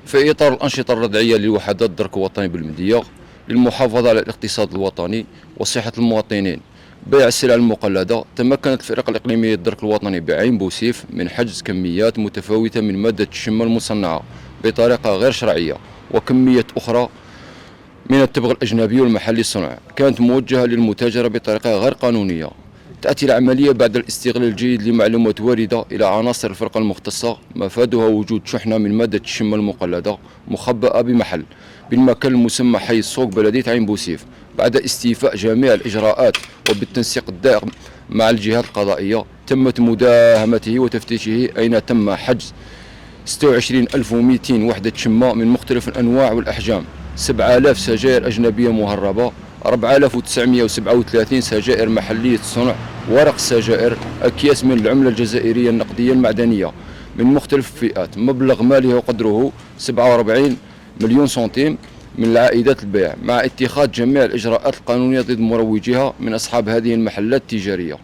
في إطار الأنشطة الردعية لوحدات الدرك الوطني بالمدية للمحافظة على الاقتصاد الوطني وصحة المواطنين بيع السلع المقلدة، تمكنت الفرق الإقليمية للدرك الوطني بعين بوسيف من حجز كميات متفاوتة من مادة الشمة المصنعة بطريقة غير شرعية، وكمية أخرى من التبغ الأجنبي والمحلي الصنع كانت موجهة للمتاجرة بطريقة غير قانونية. تأتي العملية بعد الاستغلال الجيد لمعلومات واردة إلى عناصر الفرقة المختصة مفادها وجود شحنة من مادة الشمة المقلدة مخبأة بمحل بالمكان المسمى حي السوق بلدية عين بوسيف، بعد استيفاء جميع الإجراءات وبالتنسيق الدائم مع الجهات القضائية تمت مداهمته وتفتيشه، أين تم حجز 26200 وحدة شمة من مختلف الأنواع والأحجام، 7000 سجائر أجنبية مهربة، 4937 سجائر محلية الصنع، ورق السجائر، أكياس من العملة الجزائرية النقدية المعدنية من مختلف الفئات، مبلغ ماله وقدره 47 مليون سنتيم من العائدات البيع، مع اتخاذ جميع الإجراءات القانونية ضد مروجيها من أصحاب هذه المحلات التجارية.